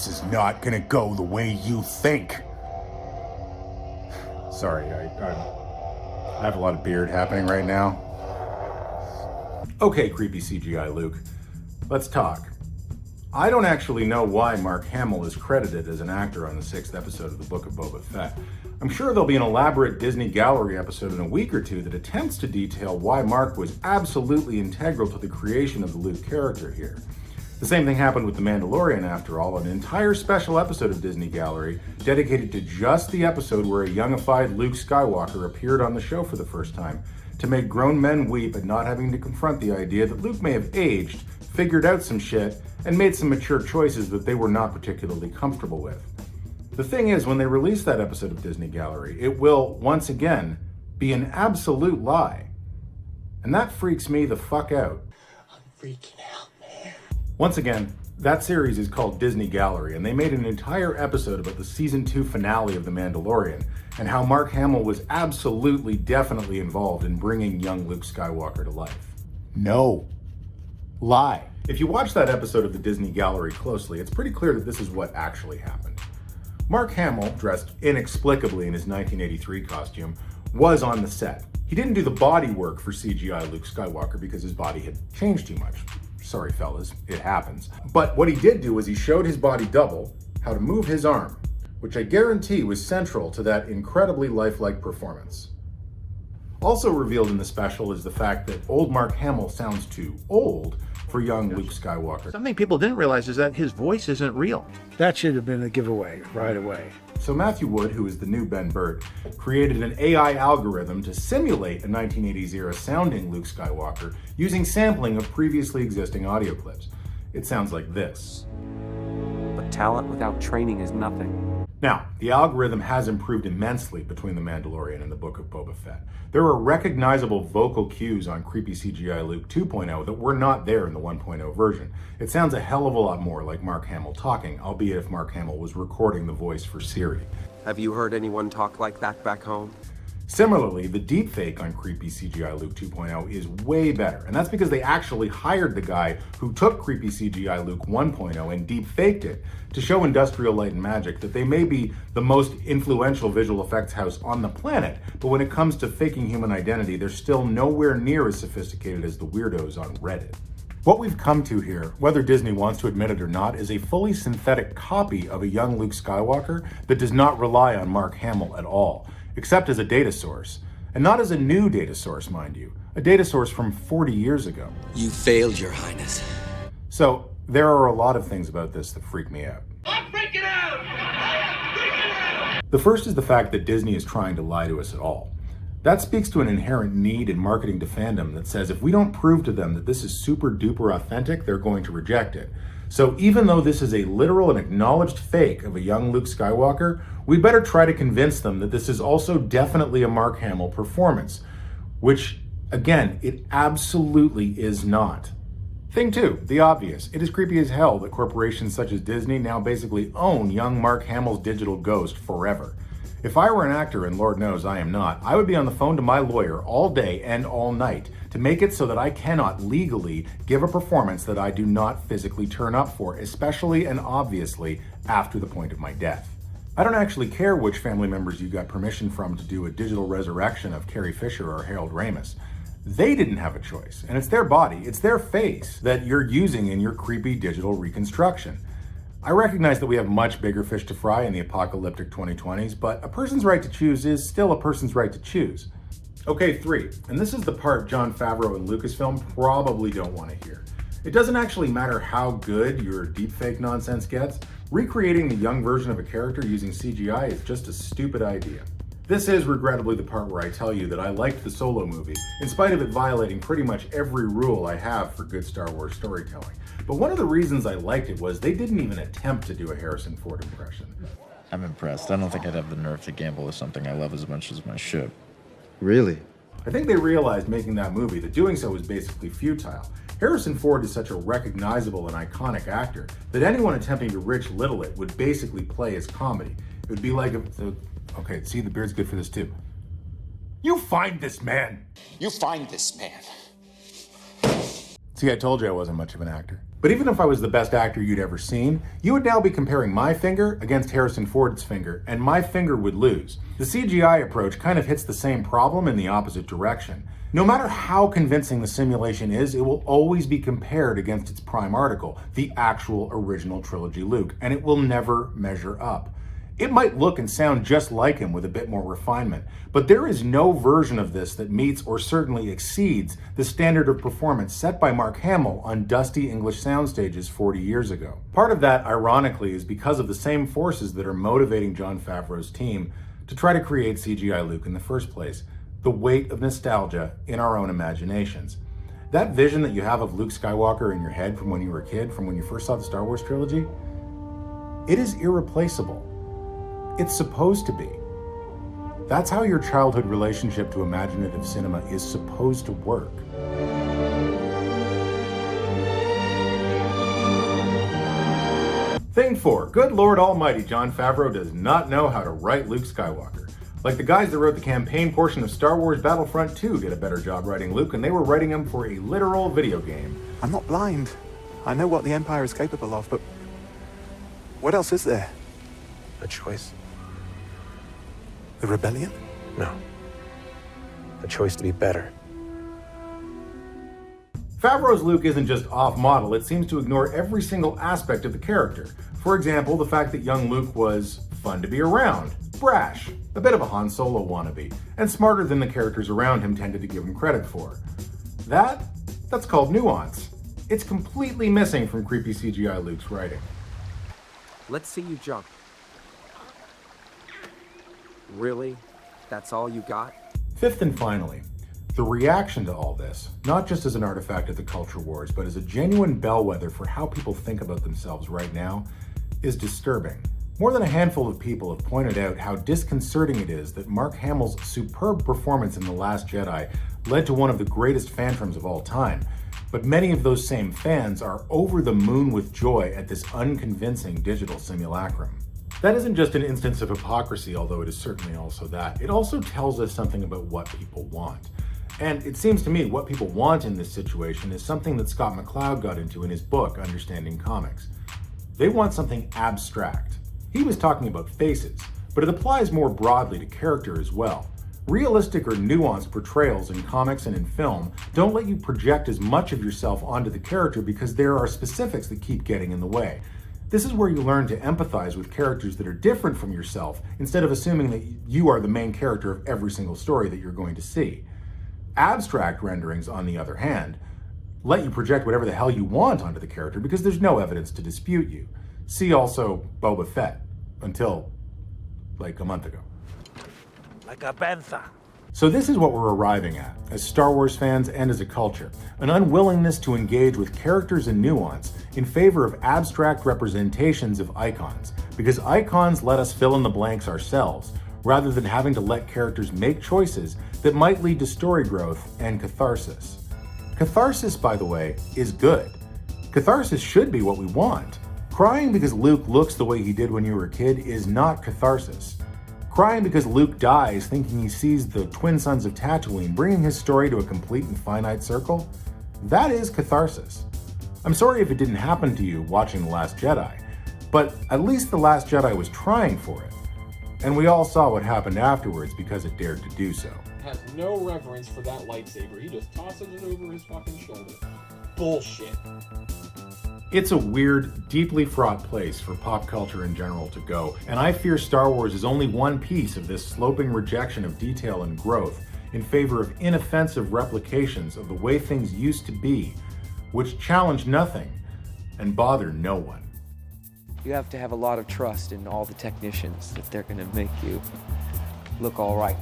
This is not gonna go the way you think. Sorry, I have a lot of beard happening right now. Okay, creepy CGI Luke, let's talk. I don't actually know why Mark Hamill is credited as an actor on the 6th episode of the Book of Boba Fett. I'm sure there'll be an elaborate Disney Gallery episode in a week or two that attempts to detail why Mark was absolutely integral to the creation of the Luke character here. The same thing happened with The Mandalorian, after all, an entire special episode of Disney Gallery dedicated to just the episode where a youngified Luke Skywalker appeared on the show for the first time, to make grown men weep at not having to confront the idea that Luke may have aged, figured out some shit, and made some mature choices that they were not particularly comfortable with. The thing is, when they release that episode of Disney Gallery, it will, once again, be an absolute lie. And that freaks me the fuck out. I'm freaking out, man. Once again, that series is called Disney Gallery, and they made an entire episode about the season 2 finale of The Mandalorian, and how Mark Hamill was absolutely, definitely involved in bringing young Luke Skywalker to life. No. Lie. If you watch that episode of the Disney Gallery closely, it's pretty clear that this is what actually happened. Mark Hamill, dressed inexplicably in his 1983 costume, was on the set. He didn't do the body work for CGI Luke Skywalker because his body had changed too much. Sorry, fellas, it happens. But what he did do was he showed his body double how to move his arm, which I guarantee was central to that incredibly lifelike performance. Also revealed in the special is the fact that old Mark Hamill sounds too old for young Luke Skywalker. Something people didn't realize is that his voice isn't real. That should have been a giveaway right away. So Matthew Wood, who is the new Ben Burt, created an AI algorithm to simulate a 1980s era sounding Luke Skywalker using sampling of previously existing audio clips. It sounds like this. But talent without training is nothing. Now, the algorithm has improved immensely between The Mandalorian and the Book of Boba Fett. There are recognizable vocal cues on creepy CGI Luke 2.0 that were not there in the 1.0 version. It sounds a hell of a lot more like Mark Hamill talking, albeit if Mark Hamill was recording the voice for Siri. Have you heard anyone talk like that back home? Similarly, the deepfake on creepy CGI Luke 2.0 is way better, and that's because they actually hired the guy who took creepy CGI Luke 1.0 and deepfaked it to show Industrial Light and Magic that they may be the most influential visual effects house on the planet, but when it comes to faking human identity, they're still nowhere near as sophisticated as the weirdos on Reddit. What we've come to here, whether Disney wants to admit it or not, is a fully synthetic copy of a young Luke Skywalker that does not rely on Mark Hamill at all, except as a data source. And not as a new data source, mind you. A data source from 40 years ago. You failed, Your Highness. So, there are a lot of things about this that freak me out. I'm freaking out! I'm freaking out! The first is the fact that Disney is trying to lie to us at all. That speaks to an inherent need in marketing to fandom that says if we don't prove to them that this is super duper authentic, they're going to reject it. So even though this is a literal and acknowledged fake of a young Luke Skywalker, we better try to convince them that this is also definitely a Mark Hamill performance, which, again, it absolutely is not. Thing two, the obvious. It is creepy as hell that corporations such as Disney now basically own young Mark Hamill's digital ghost forever. If I were an actor, and Lord knows I am not, I would be on the phone to my lawyer all day and all night to make it so that I cannot legally give a performance that I do not physically turn up for, especially and obviously after the point of my death. I don't actually care which family members you got permission from to do a digital resurrection of Carrie Fisher or Harold Ramis. They didn't have a choice, and it's their body, it's their face that you're using in your creepy digital reconstruction. I recognize that we have much bigger fish to fry in the apocalyptic 2020s, but a person's right to choose is still a person's right to choose. Okay, 3, and this is the part Jon Favreau and Lucasfilm probably don't want to hear. It doesn't actually matter how good your deepfake nonsense gets, recreating the young version of a character using CGI is just a stupid idea. This is regrettably the part where I tell you that I liked the Solo movie, in spite of it violating pretty much every rule I have for good Star Wars storytelling. But one of the reasons I liked it was they didn't even attempt to do a Harrison Ford impression. I'm impressed. I don't think I'd have the nerve to gamble with something I love as much as my ship. Really? I think they realized making that movie that doing so was basically futile. Harrison Ford is such a recognizable and iconic actor that anyone attempting to Rich Little it would basically play as comedy. It would be like okay, see, the beard's good for this too. You find this man! You find this man. See, I told you I wasn't much of an actor. But even if I was the best actor you'd ever seen, you would now be comparing my finger against Harrison Ford's finger, and my finger would lose. The CGI approach kind of hits the same problem in the opposite direction. No matter how convincing the simulation is, it will always be compared against its prime article, the actual original trilogy Luke, and it will never measure up. It might look and sound just like him with a bit more refinement, but there is no version of this that meets or certainly exceeds the standard of performance set by Mark Hamill on dusty English sound stages 40 years ago. Part of that, ironically, is because of the same forces that are motivating Jon Favreau's team to try to create CGI Luke in the first place: the weight of nostalgia in our own imaginations. That vision that you have of Luke Skywalker in your head from when you were a kid, from when you first saw the Star Wars trilogy, it is irreplaceable. It's supposed to be. That's how your childhood relationship to imaginative cinema is supposed to work. Thing 4. Good Lord Almighty, Jon Favreau does not know how to write Luke Skywalker. Like the guys that wrote the campaign portion of Star Wars Battlefront 2 did a better job writing Luke, and they were writing him for a literal video game. I'm not blind. I know what the Empire is capable of, but what else is there? A choice? The rebellion? No. A choice to be better. Favreau's Luke isn't just off-model, it seems to ignore every single aspect of the character. For example, the fact that young Luke was fun to be around, brash, a bit of a Han Solo wannabe, and smarter than the characters around him tended to give him credit for. That's called nuance. It's completely missing from creepy CGI Luke's writing. Let's see you jump. Really? That's all you got? Fifth and finally, the reaction to all this, not just as an artifact of the culture wars, but as a genuine bellwether for how people think about themselves right now, is disturbing. More than a handful of people have pointed out how disconcerting it is that Mark Hamill's superb performance in The Last Jedi led to one of the greatest fandoms of all time, but many of those same fans are over the moon with joy at this unconvincing digital simulacrum. That isn't just an instance of hypocrisy, although it is certainly also that. It also tells us something about what people want. And it seems to me what people want in this situation is something that Scott McCloud got into in his book, Understanding Comics. They want something abstract. He was talking about faces, but it applies more broadly to character as well. Realistic or nuanced portrayals in comics and in film don't let you project as much of yourself onto the character because there are specifics that keep getting in the way. This is where you learn to empathize with characters that are different from yourself instead of assuming that you are the main character of every single story that you're going to see. Abstract renderings, on the other hand, let you project whatever the hell you want onto the character because there's no evidence to dispute you. See also Boba Fett, until like a month ago. Like a panther. So this is what we're arriving at, as Star Wars fans and as a culture, an unwillingness to engage with characters and nuance in favor of abstract representations of icons, because icons let us fill in the blanks ourselves, rather than having to let characters make choices that might lead to story growth and catharsis. Catharsis, by the way, is good. Catharsis should be what we want. Crying because Luke looks the way he did when you were a kid is not catharsis. Crying because Luke dies thinking he sees the twin sons of Tatooine bringing his story to a complete and finite circle, that is catharsis. I'm sorry if it didn't happen to you watching The Last Jedi, but at least The Last Jedi was trying for it. And we all saw what happened afterwards because it dared to do so. Has no reverence for that lightsaber. He just tosses it over his fucking shoulder. Bullshit. It's a weird, deeply fraught place for pop culture in general to go, and I fear Star Wars is only one piece of this sloping rejection of detail and growth in favor of inoffensive replications of the way things used to be, which challenge nothing and bother no one. You have to have a lot of trust in all the technicians that they're going to make you look all right.